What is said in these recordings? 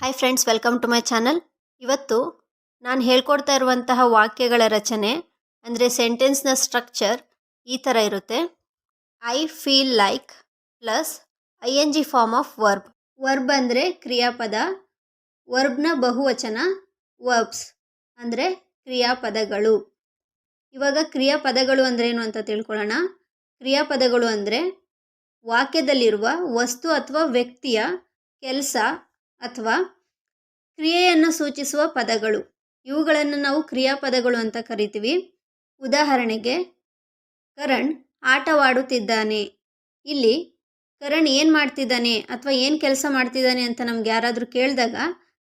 Hi friends, welcome to my channel. ಇವತ್ತು ನಾನು ಹೇಳ್ಕೊಡ್ತಾ ಇರುವಂತಹ ವಾಕ್ಯಗಳ ರಚನೆ ಅಂದರೆ ಸೆಂಟೆನ್ಸ್ನ ಸ್ಟ್ರಕ್ಚರ್ ಈ ಥರ ಇರುತ್ತೆ. I feel like plus ING form of verb. Verb ಅಂದರೆ ಕ್ರಿಯಾಪದ, ವರ್ಬ್ನ ಬಹುವಚನ ವರ್ಬ್ಸ್ ಅಂದರೆ ಕ್ರಿಯಾಪದಗಳು. ಇವಾಗ ಕ್ರಿಯಾಪದಗಳು ಅಂದ್ರೇನು ಅಂತ ತಿಳ್ಕೊಳ್ಳೋಣ. ಕ್ರಿಯಾಪದಗಳು ಅಂದರೆ ವಾಕ್ಯದಲ್ಲಿರುವ ವಸ್ತು ಅಥವಾ ವ್ಯಕ್ತಿಯ ಕೆಲಸ ಅಥವಾ ಕ್ರಿಯೆಯನ್ನು ಸೂಚಿಸುವ ಪದಗಳು. ಇವುಗಳನ್ನು ನಾವು ಕ್ರಿಯಾಪದಗಳು ಅಂತ ಕರಿತೀವಿ. ಉದಾಹರಣೆಗೆ, ಕರಣ್ ಆಟವಾಡುತ್ತಿದ್ದಾನೆ. ಇಲ್ಲಿ ಕರಣ್ ಏನು ಮಾಡ್ತಿದ್ದಾನೆ ಅಥವಾ ಏನು ಕೆಲಸ ಮಾಡ್ತಿದ್ದಾನೆ ಅಂತ ನಮ್ಗೆ ಯಾರಾದರೂ ಕೇಳಿದಾಗ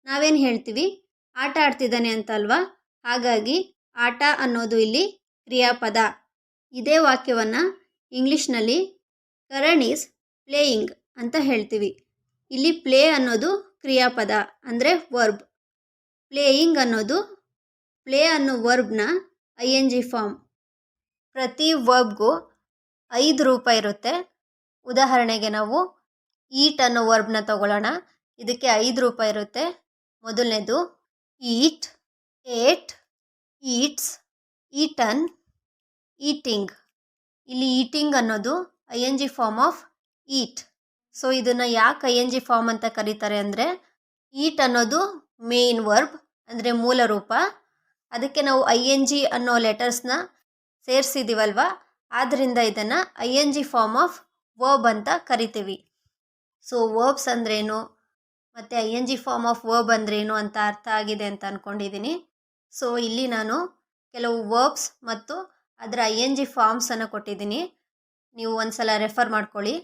ನಾವೇನು ಹೇಳ್ತೀವಿ? ಆಟ ಆಡ್ತಿದ್ದಾನೆ ಅಂತ ಅಲ್ವಾ? ಹಾಗಾಗಿ ಆಟ ಅನ್ನೋದು ಇಲ್ಲಿ ಕ್ರಿಯಾಪದ. ಇದೇ ವಾಕ್ಯವನ್ನು ಇಂಗ್ಲೀಷ್ನಲ್ಲಿ ಕರಣ್ ಈಸ್ ಪ್ಲೇಯಿಂಗ್ ಅಂತ ಹೇಳ್ತೀವಿ. ಇಲ್ಲಿ ಪ್ಲೇ ಅನ್ನೋದು ಕ್ರಿಯಾಪದ ಅಂದರೆ ವರ್ಬ್. ಪ್ಲೇಯಿಂಗ್ ಅನ್ನೋದು ಪ್ಲೇ ಅನ್ನೋ ವರ್ಬ್ನ ING ಫಾರ್ಮ್. ಪ್ರತಿ ವರ್ಬ್ಗೂ 5 ರೂಪ ಇರುತ್ತೆ. ಉದಾಹರಣೆಗೆ ನಾವು ಈಟ್ ಅನ್ನೋ ವರ್ಬ್ನ ತಗೊಳ್ಳೋಣ. ಇದಕ್ಕೆ 5 ರೂಪ ಇರುತ್ತೆ. ಮೊದಲನೇದು eat, ate, eats, eaten, eating. ಇಲ್ಲಿ ಈಟಿಂಗ್ ಅನ್ನೋದು ING form of eat. So ಇದನ್ನು ಯಾಕೆ ING ಫಾರ್ಮ್ ಅಂತ ಕರೀತಾರೆ ಅಂದರೆ, ಈಟ್ ಅನ್ನೋದು ಮೇನ್ ವರ್ಬ್ ಅಂದರೆ ಮೂಲ ರೂಪ. ಅದಕ್ಕೆ ನಾವು ING ಅನ್ನೋ ಲೆಟರ್ಸ್ನ ಸೇರಿಸಿದ್ದೀವಲ್ವ, ಆದ್ದರಿಂದ ಇದನ್ನು ING ಫಾರ್ಮ್ ಆಫ್ ವರ್ಬ್ ಅಂತ ಕರಿತೀವಿ. ಸೊ ವರ್ಬ್ಸ್ ಅಂದ್ರೇನು ಮತ್ತು ING ಫಾರ್ಮ್ ಆಫ್ ವರ್ಬ್ ಅಂದ್ರೇನು ಅಂತ ಅರ್ಥ ಆಗಿದೆ ಅಂತ ಅಂದ್ಕೊಂಡಿದ್ದೀನಿ. ಸೊ ಇಲ್ಲಿ ನಾನು ಕೆಲವು ವರ್ಬ್ಸ್ ಮತ್ತು ಅದರ ING ಫಾರ್ಮ್ಸನ್ನು ಕೊಟ್ಟಿದ್ದೀನಿ. ನೀವು ಒಂದ್ಸಲ ರೆಫರ್ ಮಾಡ್ಕೊಳ್ಳಿ.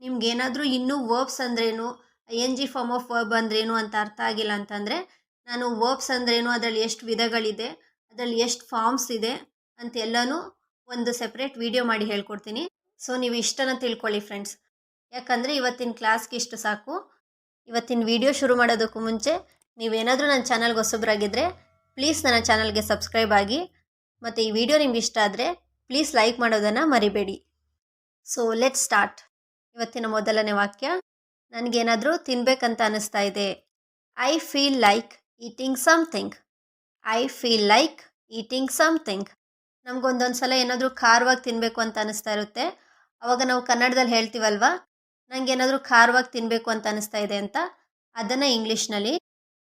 ನಿಮ್ಗೇನಾದರೂ ಇನ್ನೂ ವರ್ಬ್ಸ್ ಅಂದ್ರೇನು, ING ಫಾರ್ಮ್ ಆಫ್ ವರ್ಬ್ ಅಂದ್ರೇನು ಅಂತ ಅರ್ಥ ಆಗಿಲ್ಲ ಅಂತಂದರೆ, ನಾನು ವರ್ಬ್ಸ್ ಅಂದ್ರೇನು, ಅದರಲ್ಲಿ ಎಷ್ಟು ವಿಧಗಳಿದೆ, ಅದರಲ್ಲಿ ಎಷ್ಟು ಫಾರ್ಮ್ಸ್ ಇದೆ ಅಂತೆಲ್ಲನೂ ಒಂದು ಸೆಪ್ರೇಟ್ ವಿಡಿಯೋ ಮಾಡಿ ಹೇಳ್ಕೊಡ್ತೀನಿ. ಸೊ ನೀವು ಇಷ್ಟನ್ನು ತಿಳ್ಕೊಳ್ಳಿ ಫ್ರೆಂಡ್ಸ್. ಯಾಕಂದರೆ ಇವತ್ತಿನ ಕ್ಲಾಸ್ಗೆ ಇಷ್ಟು ಸಾಕು. ಇವತ್ತಿನ ವಿಡಿಯೋ ಶುರು ಮಾಡೋದಕ್ಕೂ ಮುಂಚೆ ನೀವೇನಾದರೂ ನನ್ನ ಚಾನಲ್ಗೆ ಹೊಸಬ್ರಾಗಿದ್ದರೆ ಪ್ಲೀಸ್ ನನ್ನ ಚಾನಲ್ಗೆ ಸಬ್ಸ್ಕ್ರೈಬ್ ಆಗಿ, ಮತ್ತು ಈ ವಿಡಿಯೋ ನಿಮ್ಗೆ ಇಷ್ಟ ಆದರೆ ಪ್ಲೀಸ್ ಲೈಕ್ ಮಾಡೋದನ್ನು ಮರಿಬೇಡಿ. So let's start. ಇವತ್ತಿನ ಮೊದಲನೇ ವಾಕ್ಯ, ನನಗೇನಾದರೂ ತಿನ್ನಬೇಕಂತ ಅನ್ನಿಸ್ತಾ ಇದೆ. I feel like eating something. I feel like eating something. ನಮಗೊಂದೊಂದು ಸಲ ಏನಾದರೂ ಖಾರವಾಗಿ ತಿನ್ನಬೇಕು ಅಂತ ಅನ್ನಿಸ್ತಾ ಇರುತ್ತೆ. ಆವಾಗ ನಾವು ಕನ್ನಡದಲ್ಲಿ ಹೇಳ್ತೀವಲ್ವ, ನನಗೇನಾದರೂ ಖಾರವಾಗಿ ತಿನ್ನಬೇಕು ಅಂತ ಅನ್ನಿಸ್ತಾ ಇದೆ ಅಂತ. ಅದನ್ನು ಇಂಗ್ಲೀಷ್ನಲ್ಲಿ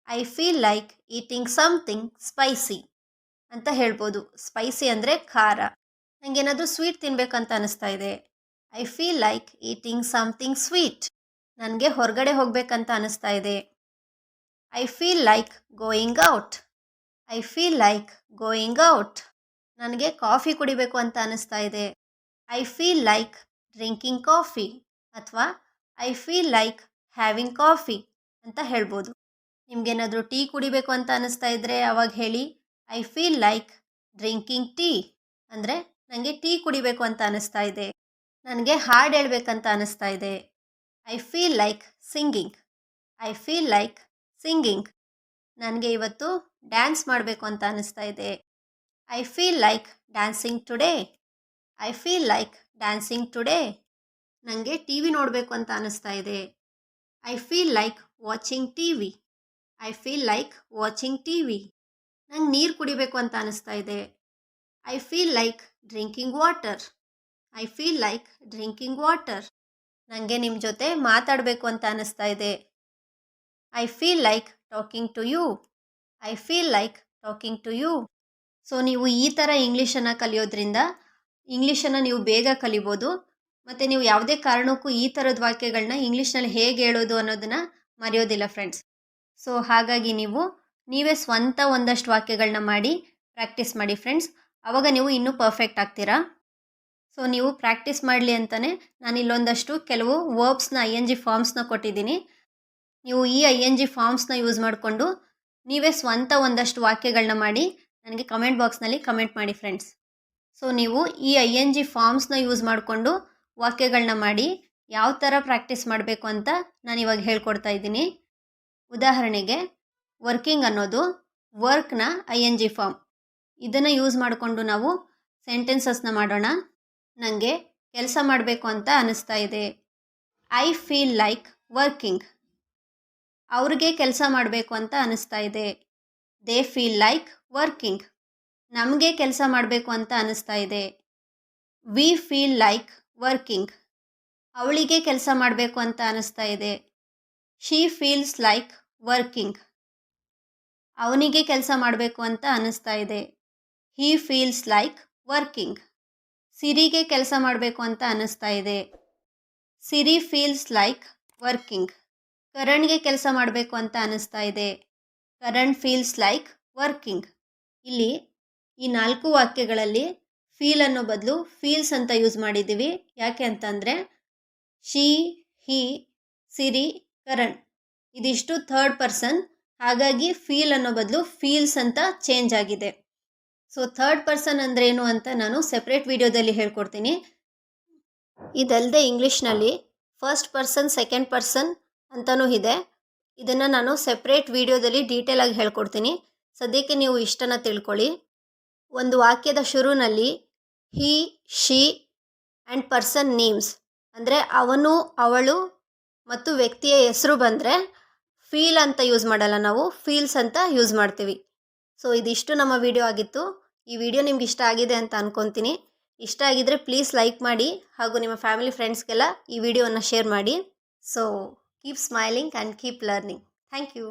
I feel like eating something spicy ಅಂತ ಹೇಳ್ಬೋದು. ಸ್ಪೈಸಿ ಅಂದರೆ ಖಾರ. ನನಗೇನಾದರೂ ಸ್ವೀಟ್ ತಿನ್ನಬೇಕಂತ ಅನ್ನಿಸ್ತಾ ಇದೆ. I feel like eating something sweet. ನನಗೆ ಹೊರಗಡೆ ಹೋಗಬೇಕಂತ ಅನ್ನಿಸ್ತಾ ಇದೆ. I feel like going out. I feel like going out. ನನಗೆ ಕಾಫಿ ಕುಡಿಬೇಕು ಅಂತ ಅನ್ನಿಸ್ತಾ ಇದೆ. I feel like drinking coffee ಅಥವಾ I feel like having coffee ಅಂತ ಹೇಳ್ಬೋದು. ನಿಮಗೇನಾದರೂ ಟೀ ಕುಡಿಬೇಕು ಅಂತ ಅನ್ನಿಸ್ತಾ ಇದ್ದರೆ ಅವಾಗ ಹೇಳಿ I feel like drinking tea. ಅಂದರೆ ನನಗೆ ಟೀ ಕುಡಿಬೇಕು ಅಂತ ಅನ್ನಿಸ್ತಾ ಇದೆ. ನನಗೆ ಹಾಡು ಹೇಳ್ಬೇಕಂತ ಅನ್ನಿಸ್ತಾ ಇದೆ. I feel like singing. I feel like singing. ನನಗೆ ಇವತ್ತು ಡ್ಯಾನ್ಸ್ ಮಾಡಬೇಕು ಅಂತ ಅನ್ನಿಸ್ತಾ ಇದೆ. I feel like dancing today. I feel like dancing today. ನನಗೆ ಟಿ ವಿ ನೋಡಬೇಕು ಅಂತ ಅನ್ನಿಸ್ತಾ ಇದೆ. I feel like watching T V. I feel like watching T V. ನಂಗೆ ನೀರು ಕುಡಿಬೇಕು ಅಂತ ಅನ್ನಿಸ್ತಾ ಇದೆ. I feel like drinking water. I feel like drinking water. ನನಗೆ ನಿಮ್ಮ ಜೊತೆ ಮಾತಾಡಬೇಕು ಅಂತ ಅನ್ನಿಸ್ತಾ ಇದೆ. I feel like talking to you. I feel like talking to you. So ನೀವು ಈ ಥರ ಇಂಗ್ಲೀಷನ್ನು ಕಲಿಯೋದ್ರಿಂದ ಇಂಗ್ಲೀಷನ್ನು ನೀವು ಬೇಗ ಕಲಿಬೋದು. ಮತ್ತು ನೀವು ಯಾವುದೇ ಕಾರಣಕ್ಕೂ ಈ ಥರದ ವಾಕ್ಯಗಳನ್ನ ಇಂಗ್ಲೀಷ್ನಲ್ಲಿ ಹೇಗೆ ಹೇಳೋದು ಅನ್ನೋದನ್ನು ಮರೆಯೋದಿಲ್ಲ ಫ್ರೆಂಡ್ಸ್. ಸೊ ಹಾಗಾಗಿ ನೀವೇ ಸ್ವಂತ ಒಂದಷ್ಟು ವಾಕ್ಯಗಳನ್ನ ಮಾಡಿ ಪ್ರಾಕ್ಟೀಸ್ ಮಾಡಿ ಫ್ರೆಂಡ್ಸ್. ಆವಾಗ ನೀವು ಇನ್ನೂ ಪರ್ಫೆಕ್ಟ್ ಆಗ್ತೀರಾ. ಸೊ ನೀವು ಪ್ರಾಕ್ಟೀಸ್ ಮಾಡಲಿ ಅಂತಲೇ ನಾನು ಇಲ್ಲೊಂದಷ್ಟು ಕೆಲವು ವರ್ಬ್ಸ್ನ ING ಫಾರ್ಮ್ಸ್ನ ಕೊಟ್ಟಿದ್ದೀನಿ. ನೀವು ಈ ING ಫಾರ್ಮ್ಸ್ನ ಯೂಸ್ ಮಾಡಿಕೊಂಡು ನೀವೇ ಸ್ವಂತ ಒಂದಷ್ಟು ವಾಕ್ಯಗಳನ್ನ ಮಾಡಿ ನನಗೆ ಕಮೆಂಟ್ ಬಾಕ್ಸ್ನಲ್ಲಿ ಕಮೆಂಟ್ ಮಾಡಿ ಫ್ರೆಂಡ್ಸ್. ಸೊ ನೀವು ಈ ING ಫಾರ್ಮ್ಸ್ನ ಯೂಸ್ ಮಾಡಿಕೊಂಡು ವಾಕ್ಯಗಳನ್ನ ಮಾಡಿ ಯಾವ ಥರ ಪ್ರಾಕ್ಟೀಸ್ ಮಾಡಬೇಕು ಅಂತ ನಾನು ಇವಾಗ ಹೇಳ್ಕೊಡ್ತಾ ಇದ್ದೀನಿ. ಉದಾಹರಣೆಗೆ, ವರ್ಕಿಂಗ್ ಅನ್ನೋದು ವರ್ಕ್ನ ING ಫಾರ್ಮ್. ಇದನ್ನು ಯೂಸ್ ಮಾಡಿಕೊಂಡು ನಾವು ಸೆಂಟೆನ್ಸಸ್ನ ಮಾಡೋಣ. ನನಗೆ ಕೆಲಸ ಮಾಡಬೇಕು ಅಂತ ಅನ್ನಿಸ್ತಾ ಇದೆ. I feel like working. ಅವ್ರಿಗೆ ಕೆಲಸ ಮಾಡಬೇಕು ಅಂತ ಅನಿಸ್ತಾ ಇದೆ. They feel like working. ನಮಗೆ ಕೆಲಸ ಮಾಡಬೇಕು ಅಂತ ಅನಿಸ್ತಾ ಇದೆ. We feel like working. ಅವಳಿಗೆ ಕೆಲಸ ಮಾಡಬೇಕು ಅಂತ ಅನಿಸ್ತಾ ಇದೆ. She feels like working. ಅವನಿಗೆ ಕೆಲಸ ಮಾಡಬೇಕು ಅಂತ ಅನಿಸ್ತಾ ಇದೆ. He feels like working. ಸಿರಿಗೆ ಕೆಲಸ ಮಾಡಬೇಕು ಅಂತ ಅನಿಸ್ತಾ ಇದೆ. Siri feels like working. ಕರಣ್ಗೆ ಕೆಲಸ ಮಾಡಬೇಕು ಅಂತ ಅನಿಸ್ತಾ ಇದೆ. Karan feels like working. ಇಲ್ಲಿ ಈ 4 ವಾಕ್ಯಗಳಲ್ಲಿ ಫೀಲ್ ಅನ್ನೋ ಬದಲು ಫೀಲ್ಸ್ ಅಂತ ಯೂಸ್ ಮಾಡಿದ್ದೀವಿ. ಯಾಕೆ ಅಂತಂದರೆ ಶಿ, ಹಿ, ಸಿರಿ, ಕರಣ್ ಇದಿಷ್ಟು ಥರ್ಡ್ ಪರ್ಸನ್, ಹಾಗಾಗಿ ಫೀಲ್ ಅನ್ನೋ ಬದಲು ಫೀಲ್ಸ್ ಅಂತ ಚೇಂಜ್ ಆಗಿದೆ. ಸೊ ಥರ್ಡ್ ಪರ್ಸನ್ ಅಂದ್ರೇನು ಅಂತ ನಾನು ಸೆಪ್ರೇಟ್ ವಿಡಿಯೋದಲ್ಲಿ ಹೇಳ್ಕೊಡ್ತೀನಿ. ಇದಲ್ಲದೆ ಇಂಗ್ಲೀಷ್ನಲ್ಲಿ ಫಸ್ಟ್ ಪರ್ಸನ್, ಸೆಕೆಂಡ್ ಪರ್ಸನ್ ಅಂತಲೂ ಇದೆ. ಇದನ್ನು ನಾನು ಸೆಪ್ರೇಟ್ ವಿಡಿಯೋದಲ್ಲಿ ಡೀಟೇಲಾಗಿ ಹೇಳ್ಕೊಡ್ತೀನಿ. ಸದ್ಯಕ್ಕೆ ನೀವು ಇಷ್ಟನ್ನು ತಿಳ್ಕೊಳ್ಳಿ. ಒಂದು ವಾಕ್ಯದ ಶುರುವಿನಲ್ಲಿ ಹಿ, ಶಿ ಆ್ಯಂಡ್ ಪರ್ಸನ್ ನೇಮ್ಸ್ ಅಂದರೆ ಅವನು, ಅವಳು ಮತ್ತು ವ್ಯಕ್ತಿಯ ಹೆಸರು ಬಂದರೆ ಫೀಲ್ ಅಂತ ಯೂಸ್ ಮಾಡಲ್ಲ, ನಾವು ಫೀಲ್ಸ್ ಅಂತ ಯೂಸ್ ಮಾಡ್ತೀವಿ. ಸೊ ಇದಿಷ್ಟು ನಮ್ಮ ವಿಡಿಯೋ ಆಗಿತ್ತು. ಈ ವಿಡಿಯೋ ನಿಮ್ಗೆ ಇಷ್ಟ ಆಗಿದೆ ಅಂತ ಅನ್ಕೊತೀನಿ. ಇಷ್ಟ ಆಗಿದ್ರೆ ಪ್ಲೀಸ್ ಲೈಕ್ ಮಾಡಿ ಹಾಗೂ ನಿಮ್ಮ ಫ್ಯಾಮಿಲಿ ಫ್ರೆಂಡ್ಸ್ಗೆಲ್ಲ ಈ ವಿಡಿಯೋವನ್ನು ಶೇರ್ ಮಾಡಿ. So keep smiling and keep learning. Thank you.